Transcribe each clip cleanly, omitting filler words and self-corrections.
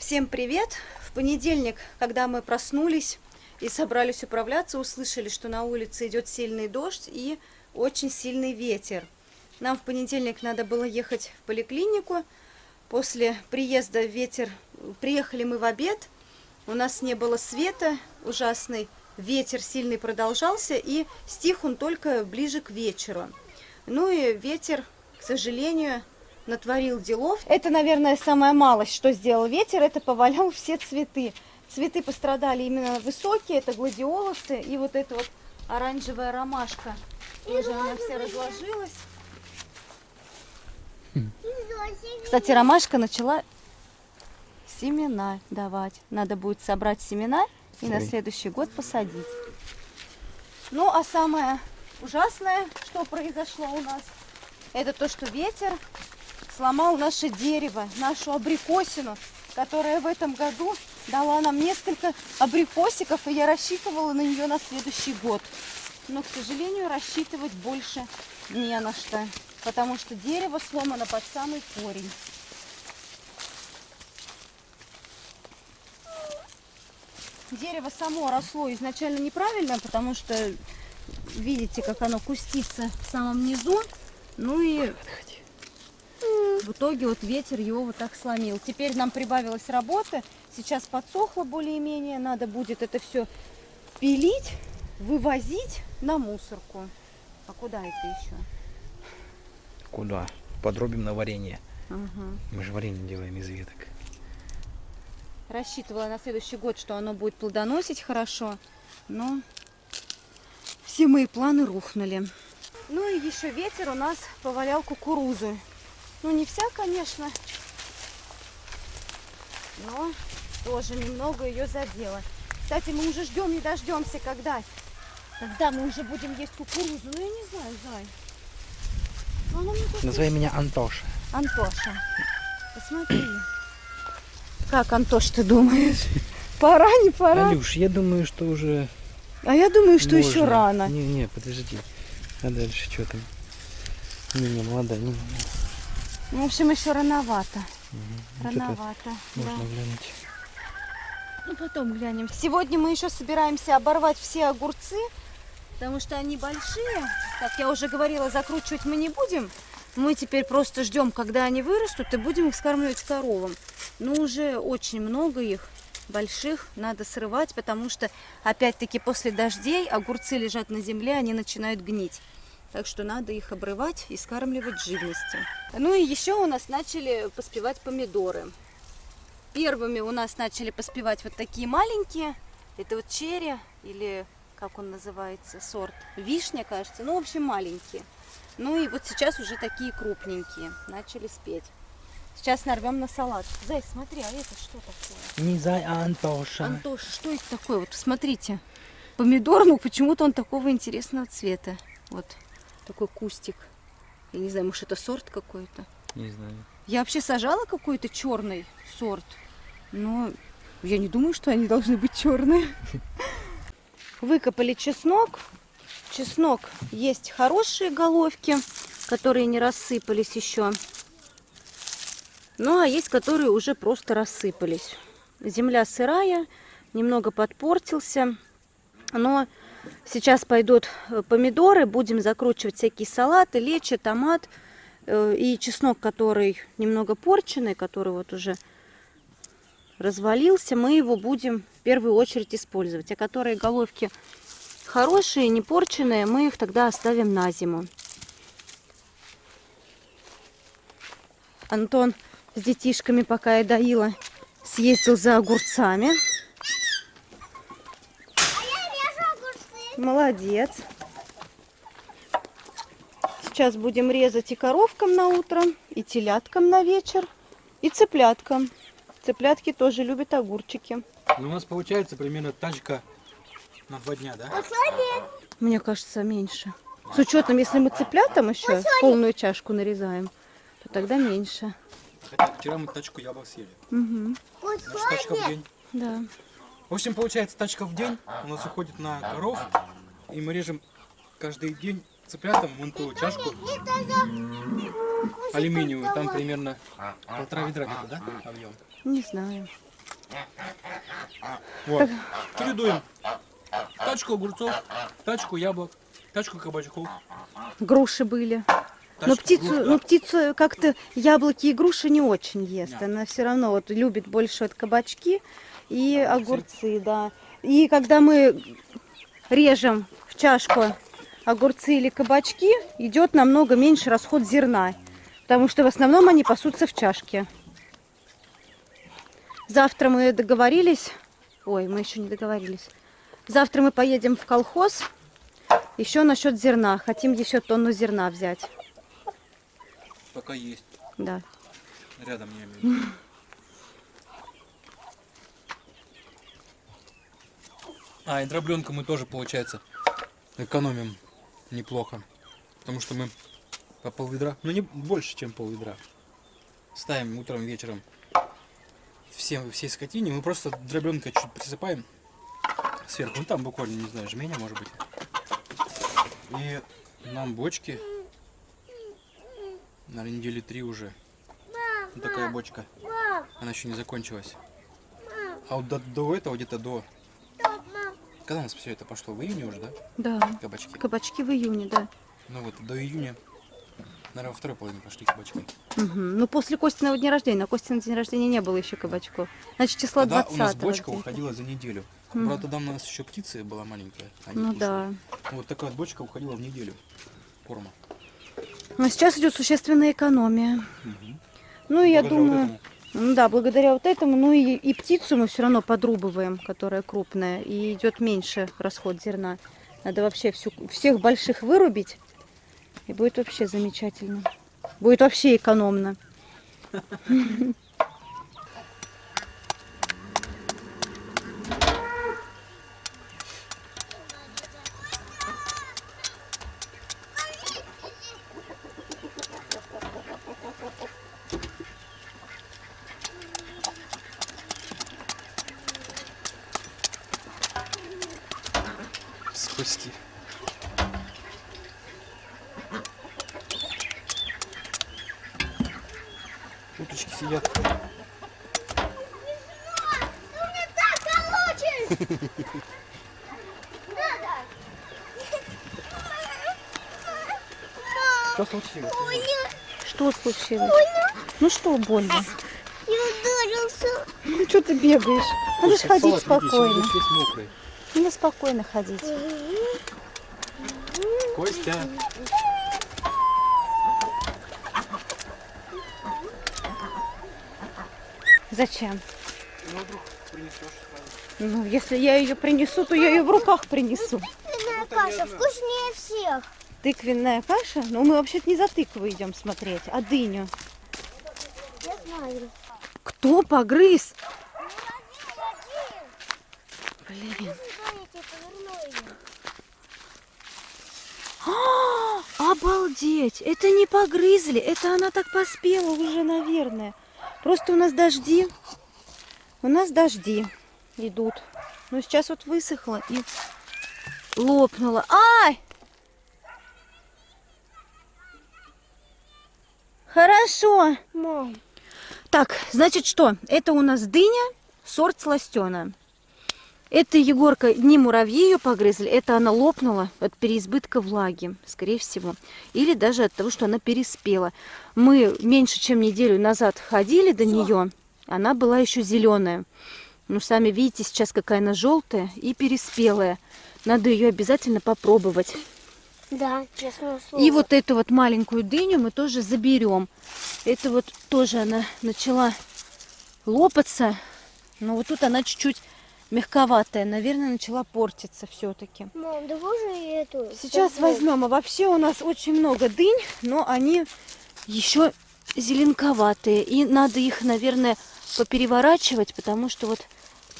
Всем привет! В понедельник, когда мы проснулись и собрались управляться, услышали, что на улице идет сильный дождь и очень сильный ветер. Нам в понедельник надо было ехать в поликлинику. После приезда ветер... Приехали мы в обед, у нас не было света, ужасный ветер сильный продолжался, и стих он только ближе к вечеру. Ну и ветер, к сожалению, натворил делов. Это, наверное, самая малость, что сделал ветер, это повалял все цветы. Цветы пострадали именно высокие, это гладиолусы и вот эта вот оранжевая ромашка. Тоже она вся разложилась. Кстати, ромашка начала семена давать. Надо будет собрать семена и на следующий год посадить. Ну, а самое ужасное, что произошло у нас, это то, что ветер сломал наше дерево, нашу абрикосину, которая в этом году дала нам несколько абрикосиков, и я рассчитывала на нее на следующий год. Но, к сожалению, рассчитывать больше не на что, потому что дерево сломано под самый корень. Дерево само росло изначально неправильно, потому что видите, как оно кустится в самом низу. Ну и в итоге вот ветер его вот так сломил. Теперь нам прибавилось работы. Сейчас подсохло более-менее. Надо будет это все пилить, вывозить на мусорку. А куда это еще? Куда? Подробим на варенье. Ага. Мы же варенье делаем из веток. Рассчитывала на следующий год, что оно будет плодоносить хорошо. Но все мои планы рухнули. Ну и еще ветер у нас повалял кукурузу. Ну, не вся, конечно, но тоже немного ее задело. Кстати, мы уже ждем, не дождемся, когда мы уже будем есть кукурузу. Ну, я не знаю, Зай. Называй меня Антоша. Антоша, посмотри. Как, Антош, ты думаешь? Пора, не пора? Алюш, я думаю, что уже... А я думаю, что можно. еще рано. Не, подожди. А дальше что там? Не, молодая, не. В общем, еще рановато. Угу. Рановато. Можно Да. глянуть. Ну, потом глянем. Сегодня мы еще собираемся оборвать все огурцы, потому что они большие. Как я уже говорила, закручивать мы не будем. Мы теперь просто ждем, когда они вырастут, и будем их скармливать коровам. Но уже очень много их, больших, надо срывать, потому что, опять-таки, после дождей огурцы лежат на земле, они начинают гнить. Так что надо их обрывать и скармливать живностью. Ну и еще у нас начали поспевать помидоры. Первыми у нас начали поспевать вот такие маленькие. Это вот черри, или как он называется, сорт вишня, кажется. Ну, в общем, маленькие. Ну и вот сейчас уже такие крупненькие начали спеть. Сейчас нарвем на салат. Зай, смотри, а это что такое? Не Зай, а Антоша. Антоша, что это такое? Вот смотрите. Помидор, ну почему-то он такого интересного цвета. Вот такой кустик. Я не знаю, может это сорт какой-то? Не знаю. Я вообще сажала какой-то черный сорт, но я не думаю, что они должны быть черные. Выкопали чеснок. Чеснок есть хорошие головки, которые не рассыпались еще. Ну, а есть, которые уже просто рассыпались. Земля сырая, немного подпортился. Но сейчас пойдут помидоры, будем закручивать всякие салаты, лечо, томат. И чеснок, который немного порченный, который вот уже развалился, мы его будем в первую очередь использовать. А которые головки хорошие, не порченные, мы их тогда оставим на зиму. Антон с детишками, пока я доила, съездил за огурцами. Молодец. Сейчас будем резать и коровкам на утро, и теляткам на вечер, и цыпляткам. Цыплятки тоже любят огурчики. Ну, у нас получается примерно тачка на 2 дня, да? Мне кажется, меньше. С учетом, если мы цыплятам еще полную чашку нарезаем, то тогда меньше. Хотя вчера мы тачку яблок съели. Угу. Значит, тачка в день. Да. В общем, получается, тачка в день у нас уходит на коров. И мы режем каждый день цыплятам вон ту чашку алюминиевую. Там примерно 1,5 ведра где-то, да, объем? Не знаю. Вот. Чередуем. Тачку огурцов, тачку яблок, тачку кабачков. Груши были. Но тачку птицу, груш, да. ну, птицу как-то яблоки и груши не очень ест. Нет. Она все равно вот любит больше вот кабачки и огурцы, да. И когда мы режем в чашку огурцы или кабачки, идет намного меньше расход зерна. Потому что в основном они пасутся в чашке. Завтра мы договорились. Ой, мы еще не договорились. Завтра мы поедем в колхоз. Еще насчет зерна. Хотим еще тонну зерна взять. Пока есть. Да. Рядом не имею. в виду. А, и дробленку мы тоже, получается, экономим неплохо. Потому что мы по пол-ведра, ну не больше, чем пол-ведра, ставим утром, вечером всей скотине. Мы просто дробленкой чуть присыпаем сверху. Ну там буквально, не знаю, жменя может быть. И нам бочки на недели 3 уже. Вот такая бочка. Она еще не закончилась. А вот до этого, где-то до... Когда у нас все это пошло? В июне уже, да? Да. Кабачки. Кабачки в июне, да. Ну вот, до июня, наверное, во второй половине пошли кабачки. Угу. Ну, после Костиного дня рождения. На Костина день рождения не было еще кабачков. Значит, числа Тогда 20-го. у нас бочка где-то. уходила за неделю. Мгм. Правда, тогда у нас еще птица была маленькая. Они Ну кушали. да. Вот такая вот бочка уходила в неделю. Форма. Но сейчас идет существенная экономия. Мгм. Ну, и я Благодаря вот думаю, этому. ну да, благодаря вот этому, ну и птицу мы все равно подрубываем, которая крупная, и идет меньше расход зерна. Надо вообще всех больших вырубить, и будет вообще замечательно. Будет вообще экономно. Спасти. Уточки сидят. Что случилось? Что случилось? Ну что больно? Я ударился. Ну что ты бегаешь? Надо же ходить Салат, видишь, он спокойно. весь мокрый. Надо спокойно ходить. Костя. Зачем? Ну, вдруг принесешь сразу. Ну, если я ее принесу, то я ее в руках принесу. Тыквенная каша вкуснее всех. Тыквенная каша? Ну, мы вообще-то не за тыкву идем смотреть, а дыню. Я знаю. Кто погрыз? Блин. Обалдеть! Это не погрызли, это она так поспела уже, наверное. Просто у нас дожди. У нас дожди идут. Но сейчас вот высохло и лопнуло. Ай! Хорошо. Мам. Так, значит что? Это у нас дыня, сорт сластена. Это, Егорка, не муравьи ее погрызли, это она лопнула от переизбытка влаги, скорее всего. Или даже от того, что она переспела. Мы меньше чем неделю назад ходили до нее, она была еще зеленая. Ну, сами видите, сейчас какая она желтая и переспелая. Надо ее обязательно попробовать. Да, честное слово. И вот эту вот маленькую дыню мы тоже заберем. Это вот тоже она начала лопаться. Но вот тут она чуть-чуть мягковатая. Наверное, начала портиться все-таки. Мам, давай же и эту. Сейчас возьмем. А вообще у нас очень много дынь, но они еще зеленковатые. И надо их, наверное, попереворачивать, потому что вот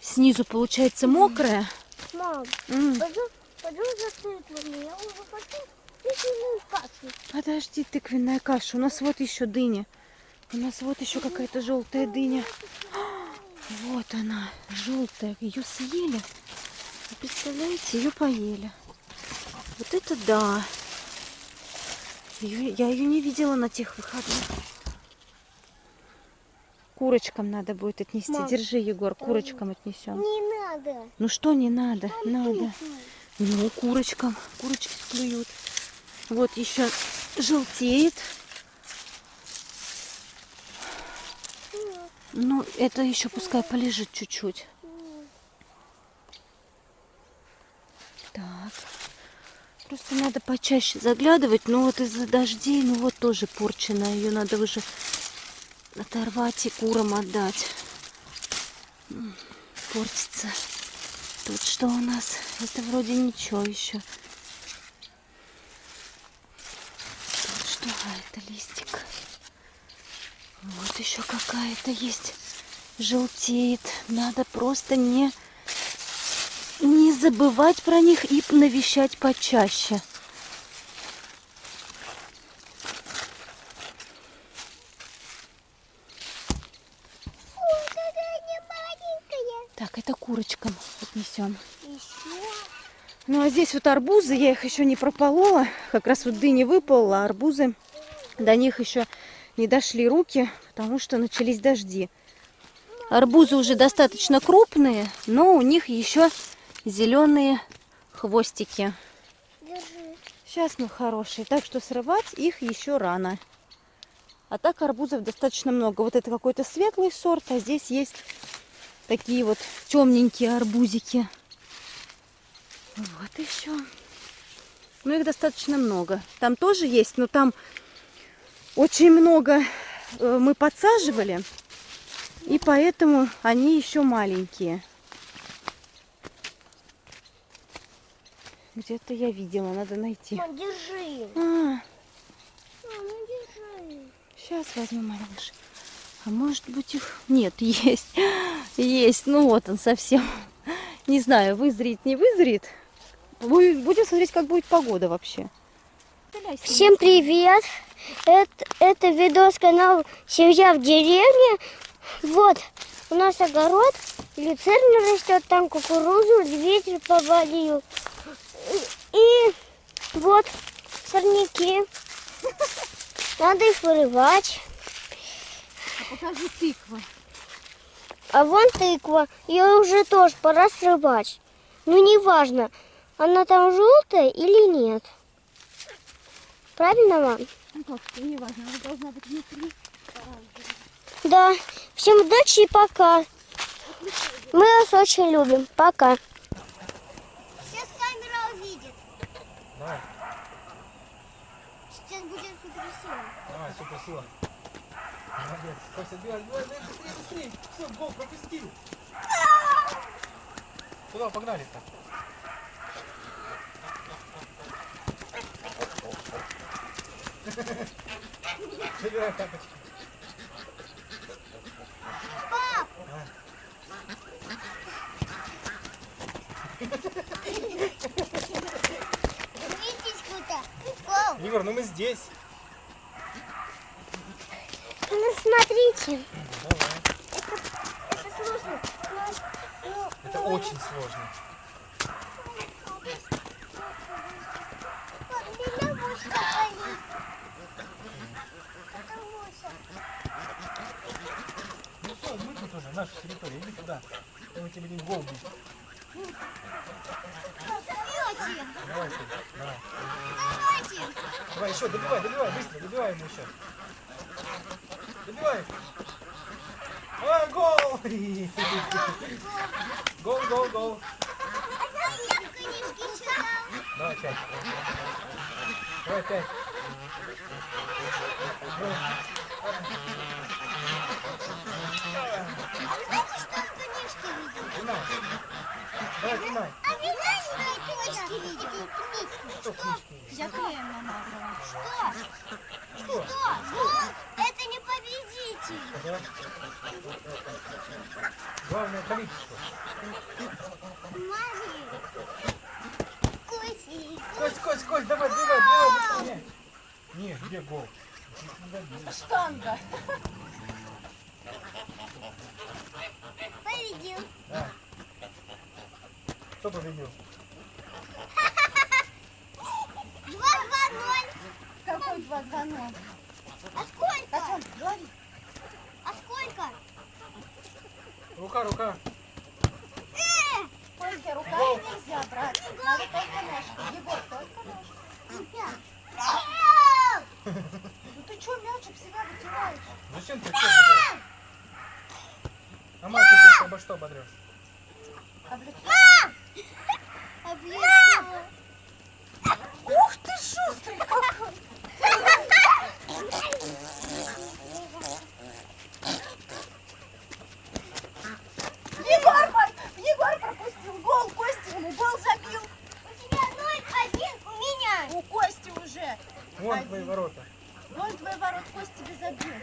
снизу получается мокрая. Мам, М. пойдем за тыквами. Я уже хочу тыквенную кашу. Подожди, тыквенная каша. У нас вот еще дыня. У нас вот еще какая-то желтая дыня. Вот она, желтая. Ее съели. Вы представляете, ее поели. Вот это да. Я ее не видела на тех выходных. Куры курочкам надо будет отнести. Мам, Держи, Егор, курочкам отнесем. Не надо. Ну что не надо? Надо. Ну, курочкам. Курочки клюют. Вот еще желтеет. Ну, это еще пускай полежит чуть-чуть. Так. Просто надо почаще заглядывать. Ну, вот из-за дождей, ну, вот тоже порченная. Ее надо уже оторвать и курам отдать. Портится. Тут что у нас? Это вроде ничего еще. Тут что? А, это листик. Вот еще какая-то есть. Желтеет. Надо просто не забывать про них и навещать почаще. Ой, какая не маленькая. Так, это курочкам отнесем. Еще. Ну а здесь вот арбузы, я их еще не прополола. Как раз вот дыни выполола, а арбузы, до них еще не дошли руки, потому что начались дожди. Арбузы уже достаточно крупные, но у них еще зеленые хвостики. Держи. Сейчас мы хорошие, так что срывать их еще рано. А так арбузов достаточно много. Вот это какой-то светлый сорт, а здесь есть такие вот темненькие арбузики. Вот еще. Ну, их достаточно много. Там тоже есть, но там очень много мы подсаживали, и поэтому они еще маленькие. Где-то я видела, надо найти. Мам, держи. А, Мам, ну держи. сейчас возьму, малыш. А может быть их... Нет, есть. Есть. Ну вот он совсем. Не знаю, вызреет, не вызреет. Будем смотреть, как будет погода вообще. Всем привет! Это видос канал «Семья в деревне». Вот, у нас огород, люцерна растет, там кукурузу, ветер повалил. И вот сорняки. Надо их вырывать. А покажи тыкву. А вон тыква, ее уже тоже пора срывать. Ну, неважно, она там желтая или нет. Правильно, мам? Ну как, не важно, она должна быть внутри. Да. Всем удачи и пока. Мы вас очень любим. Пока. Сейчас камера увидит. Давай, Сейчас будет супер красиво. давай, супер сила. Молодец. Костя, отбивай, быстрее, быстрее. Все, гол пропустил. Куда погнали-то? Забирай тапочки. Пап! Видите, куда? Гол. Егор, ну мы здесь. Ну, смотрите. Давай. Это сложно. Это очень сложно. Меня мушка болит. Это мусор. Ну все, мы тут уже, наша территория. Иди туда. Мы тебе будем гол бить. Давайте. Давай, Федя, давай. Давайте. Давай еще, добивай, быстро, добивай ему еще. Добивай. А, гол! Гол, гол. Я в книжке читал. Давай 5. Давай 5. А вы знаете, что в книжке видел? Давай, снимай. А вы знаете, что книжки видел? Что книжки? Я клеем намазала. Что? Гол – это не победитель. Да. Главное количество. Маме. Кость, давай, быстрее. Нет, где гол? Штанга. Победил. Да. Кто победил? 2-2-0. Какой 2-2-0? А сколько? Говори. А сколько? Рука, рука. Костя, руками нельзя брать. Надо только ножки. Егор, только ножки. Ну ты что, мячик себя вытираешь? Зачем ты все? А мать ты обо что подрешь? Облетела. Ух ты, шустрый какой! Егор пропустил гол, Костя ему гол забил. У тебя 0-1, у меня. У Кости уже. Вон твои ворота. Вон твой ворот, Кость тебе забил.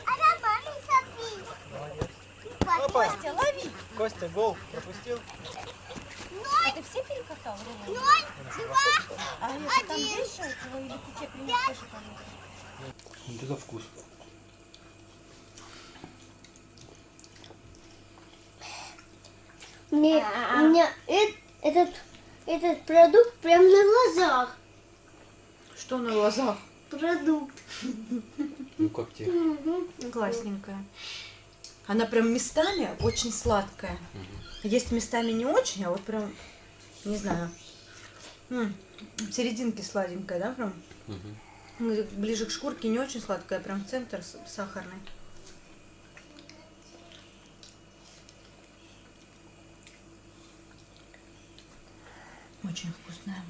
А я маме забил. Молодец. Костя, лови. Костя гол пропустил. А ты все перекатал? 0, 2, А это там есть еще этого или ты тебе принесешь это? Вот это вкус. У меня этот продукт прям на глазах. Что на глазах? Продукт. Ну как тебе? Классненькая. Она прям местами очень сладкая. Есть местами не очень, а вот прям, не знаю, в серединке сладенькая, да, прям? Ближе к шкурке не очень сладкая, прям центр сахарный. Очень вкусная.